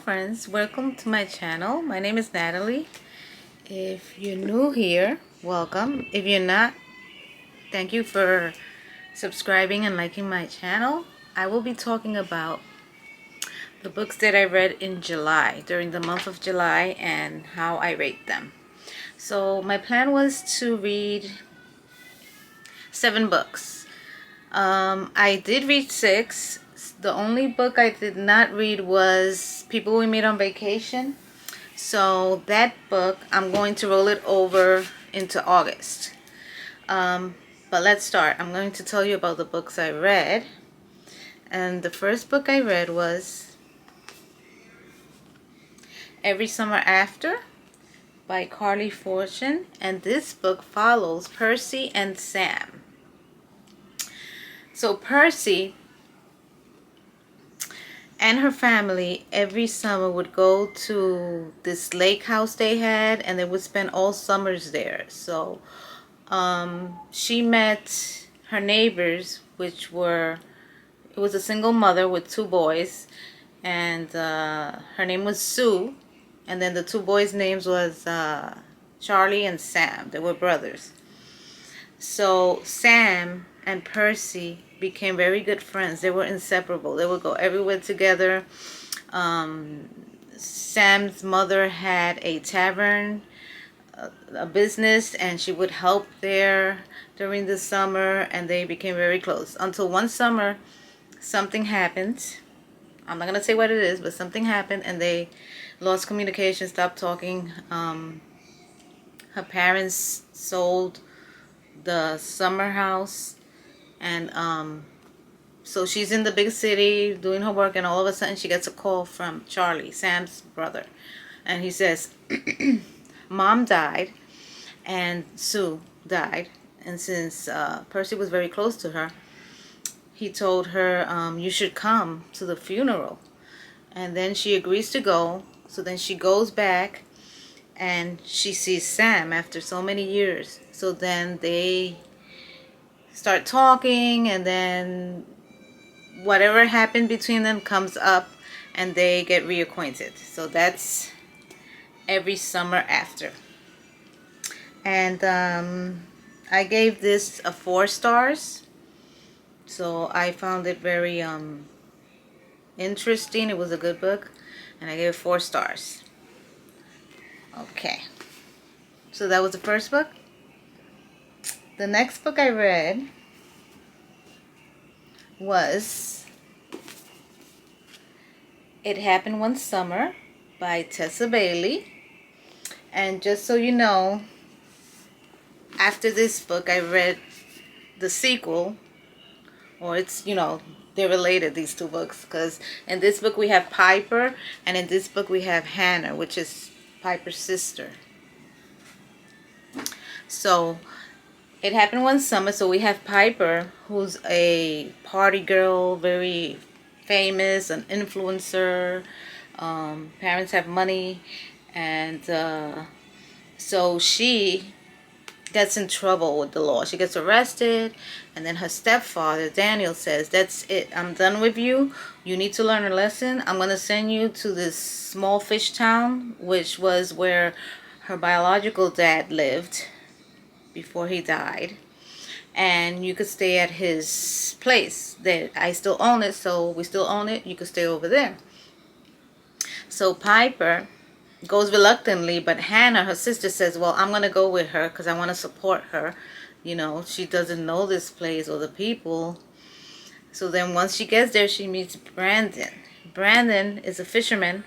friends, welcome to my channel. My name is Natalie. If you're new here, welcome. If you're not, thank you for subscribing and liking my channel. I will be talking about the books that I read in July, during the month of July, and how I rate them. So my plan was to read 7 books. I did read 6. The only book I did not read was People We Meet on Vacation. So that book, I'm going to roll it over into August. But let's start. I'm going to tell you about the books I read. And the first book I read was Every Summer After by Carly Fortune. And this book follows Percy and Sam. So Percy and her family every summer would go to this lake house they had, and they would spend all summers there. So she met her neighbors, which were, it was a single mother with 2 boys, and her name was Sue, and then the 2 boys' names was Charlie and Sam. They were brothers. So Sam and Percy became very good friends. They were inseparable. They would go everywhere together. Sam's mother had a tavern, a business, and she would help there during the summer, and they became very close until one summer something happened. I'm not going to say what it is, but something happened and they lost communication, stopped talking. Her parents sold the summer house, and so she's in the big city doing her work, and all of a sudden she gets a call from Charlie, Sam's brother, and he says Mom died and Sue died, and since Percy was very close to her, he told her, you should come to the funeral. And then she agrees to go. So then she goes back and she sees Sam after so many years. So then they start talking, and then whatever happened between them comes up and they get reacquainted. So that's Every Summer After. And I gave this a 4 stars. So I found it very interesting. It was a good book, and I gave it 4 stars. Okay, so that was the first book. The next book I read was It Happened One Summer by Tessa Bailey. And just so you know, after this book I read the sequel, or it's, they're related, these 2 books, because in this book we have Piper, and in this book we have Hannah, which is Piper's sister. So It Happened One Summer. So we have Piper, who's a party girl, very famous, an influencer. Parents have money, and so she gets in trouble with the law. She gets arrested, and then her stepfather, Daniel, says, that's it, I'm done with you. You need to learn a lesson. I'm going to send you to this small fish town, which was where her biological dad lived before he died. And you could stay at his place. That I still own it, so we still own it. You could stay over there. So Piper goes reluctantly, but Hannah, her sister, says, well, I'm going to go with her because I want to support her. She doesn't know this place or the people. So then once she gets there, she meets Brandon. Brandon is a fisherman,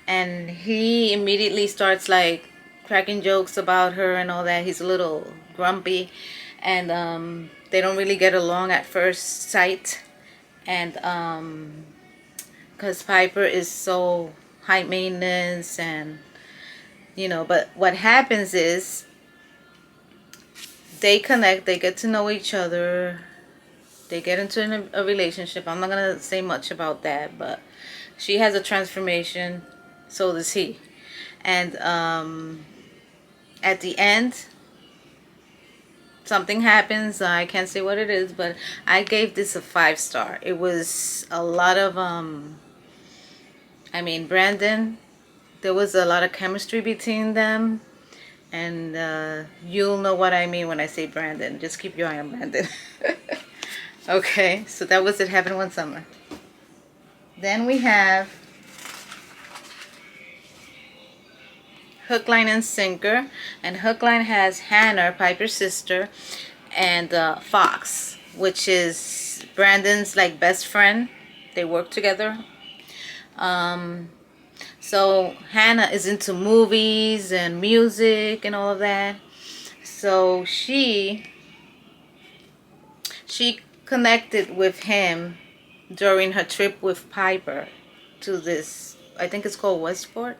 and he immediately starts like cracking jokes about her and all that. He's a little grumpy, and they don't really get along at first sight. And because Piper is so high maintenance, and but what happens is they connect, they get to know each other, they get into a relationship. I'm not gonna say much about that, but she has a transformation, so does he. And at the end something happens. I can't say what it is, but I gave this a 5 star. It was a lot of I mean, Brandon, there was a lot of chemistry between them. And you'll know what I mean when I say Brandon. Just keep your eye on Brandon. Okay, so that was It Happened One Summer. Then we have Hook, Line, and Sinker. And Hook, Line has Hannah, Piper's sister, and Fox, which is Brandon's like best friend. They work together. So Hannah is into movies and music and all of that. So she connected with him during her trip with Piper to this, I think it's called Westport.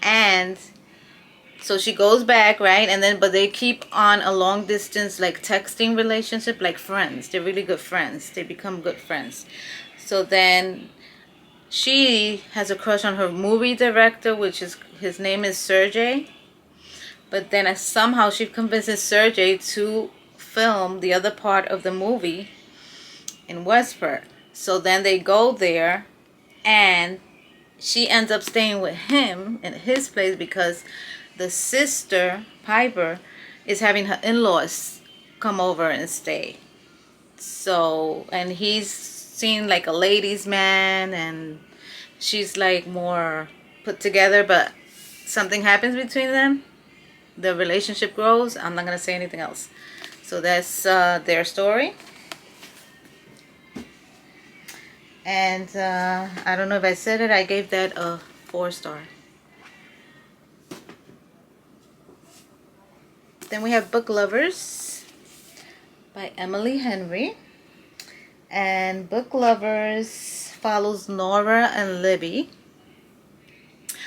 And so she goes back, right? And then, but they keep on a long distance, like texting relationship, like friends. They're really good friends. They become good friends. So then she has a crush on her movie director, which is, his name is Sergey. But then somehow she convinces Sergey to film the other part of the movie in Westport. So then they go there, and she ends up staying with him in his place because the sister, Piper, is having her in-laws come over and stay. So, and he's seen like a ladies' man, and she's like more put together, but something happens between them. The relationship grows. I'm not going to say anything else. So that's their story. And I don't know if I said it. I gave that a 4-star. Then we have Book Lovers by Emily Henry. And Book Lovers follows Nora and Libby.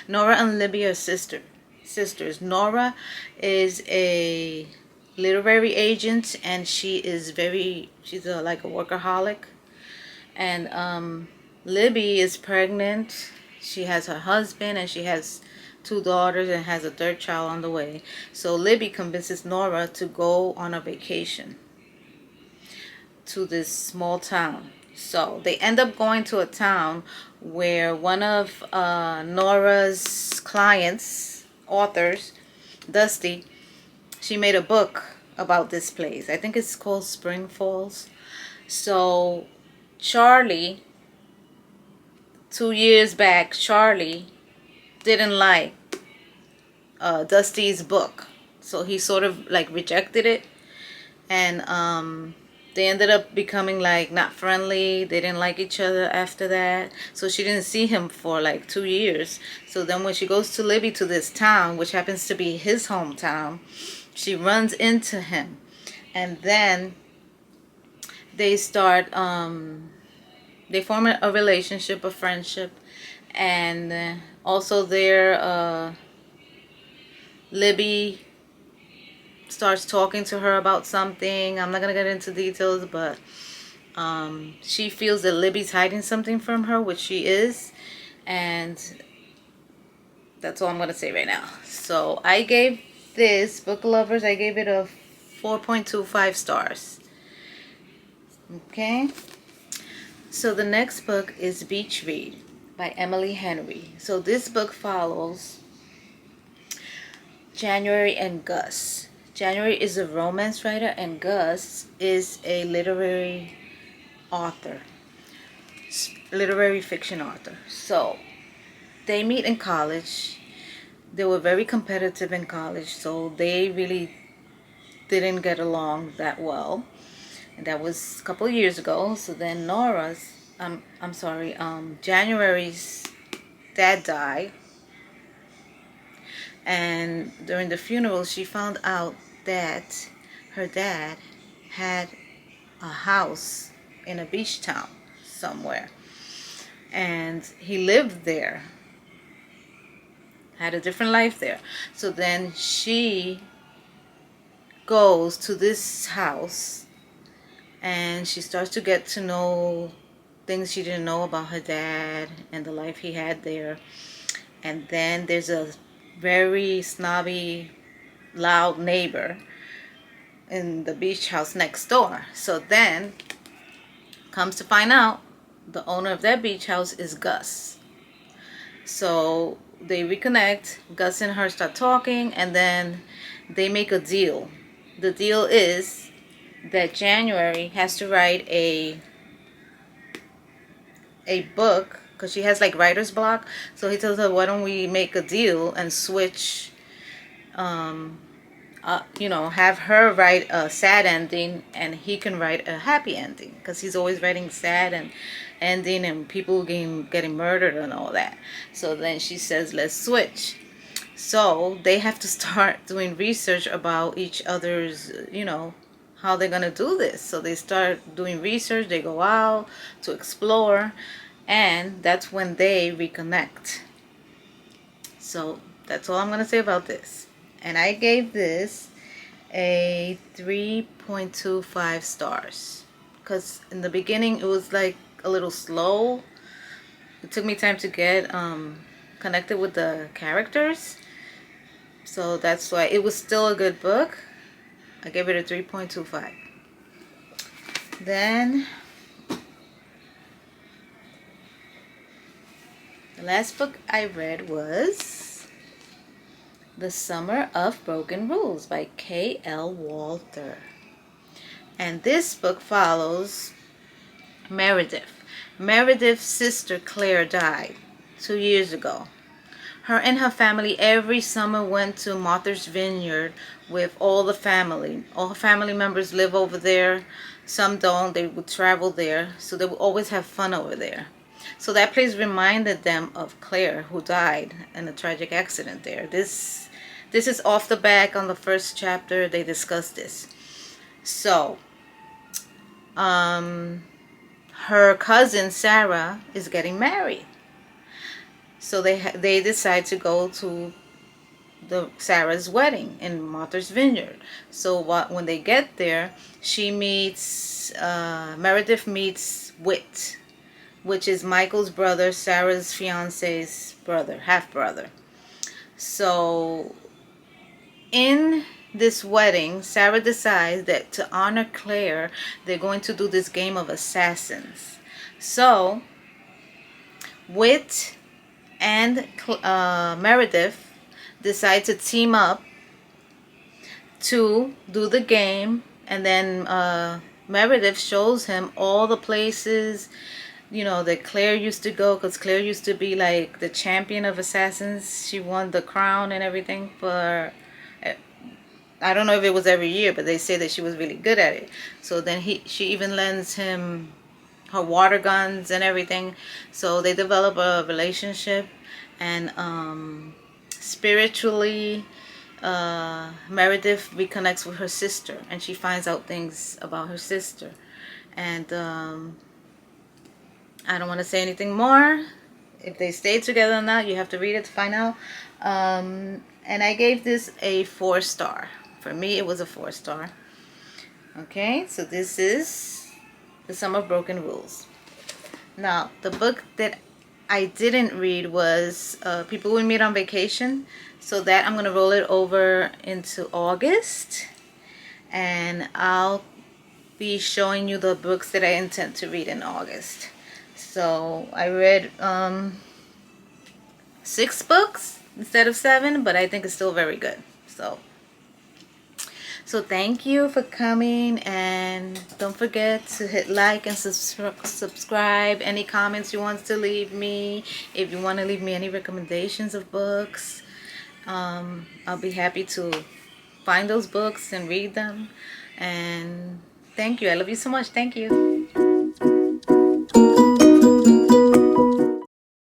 Nora and Libby are sisters. Nora is a literary agent, and she's like a workaholic. And Libby is pregnant. She has her husband, and she has 2 daughters and has a 3rd child on the way. So Libby convinces Nora to go on a vacation to this small town. So they end up going to a town where one of Nora's clients, authors, Dusty, she made a book about this place. I think it's called Spring Falls. So Charlie, 2 years back, Charlie didn't like Dusty's book. So he sort of like rejected it. And they ended up becoming like not friendly. They didn't like each other after that. So she didn't see him for like 2 years. So then when she goes to Libby, to this town, which happens to be his hometown, she runs into him. And then they start, they form a relationship, a friendship. And also there, Libby starts talking to her about something. I'm not going to get into details, but she feels that Libby's hiding something from her, which she is. And that's all I'm going to say right now. So I gave this, Book Lovers, I gave it a 4.25 stars. Okay. So the next book is Beach Read by Emily Henry. So this book follows January and Gus. January is a romance writer, and Gus is a literary author, literary fiction author. So they meet in college. They were very competitive in college, so they really didn't get along that well. And that was a couple of years ago. So then January's dad died. And during the funeral, she found out that her dad had a house in a beach town somewhere. And he lived there, had a different life there. So then she goes to this house, and she starts to get to know things she didn't know about her dad and the life he had there. And then there's a very snobby, loud neighbor in the beach house next door. So then, comes to find out, the owner of that beach house is Gus. So they reconnect. Gus and her start talking, and then they make a deal. The deal is that January has to write a book because she has like writer's block. So he tells her, "Why don't we make a deal and switch? Have her write a sad ending and he can write a happy ending because he's always writing sad and ending and people getting murdered and all that." So then she says, "Let's switch." So they have to start doing research about each other's, how they're gonna do this. So they start doing research. They go out to explore, and that's when they reconnect. So that's all I'm gonna say about this. And I gave this a 3.25 stars because in the beginning it was like a little slow. It took me time to get connected with the characters, so that's why it was still a good book. I gave it a 3.25. Then the last book I read was The Summer of Broken Rules by K.L. Walter. And this book follows Meredith. Meredith's sister Claire died 2 years ago. Her and her family every summer went to Martha's Vineyard with all the family. All her family members live over there. Some don't. They would travel there. So they would always have fun over there. So that place reminded them of Claire, who died in a tragic accident there. This is off the back on the first chapter. They discuss this. So, her cousin Sarah is getting married. So they decide to go to Sarah's wedding in Martha's Vineyard. So when they get there, Meredith meets Whit, which is Michael's brother, Sarah's fiance's brother, half brother. So in this wedding, Sarah decides that to honor Claire, they're going to do this game of assassins. So Whit and Meredith decide to team up to do the game, and then Meredith shows him all the places that Claire used to go, because Claire used to be like the champion of assassins. She won the crown and everything for, I don't know if it was every year, but they say that she was really good at it. So then she even lends him her water guns and everything. So they develop a relationship, and spiritually Meredith reconnects with her sister, and she finds out things about her sister. And I don't want to say anything more. If they stay together or not, you have to read it to find out. And I gave this a 4 star. For me, it was a 4 star. Okay, so this is The Summer of Broken Rules. Now, the book that I didn't read was People We Meet on Vacation. So that I'm going to roll it over into August. And I'll be showing you the books that I intend to read in August. So I read 6 books instead of 7, but I think it's still very good. So thank you for coming, and don't forget to hit like and subscribe. Any comments you want to leave me, if you want to leave me any recommendations of books, I'll be happy to find those books and read them. And thank you. I love you so much. Thank you.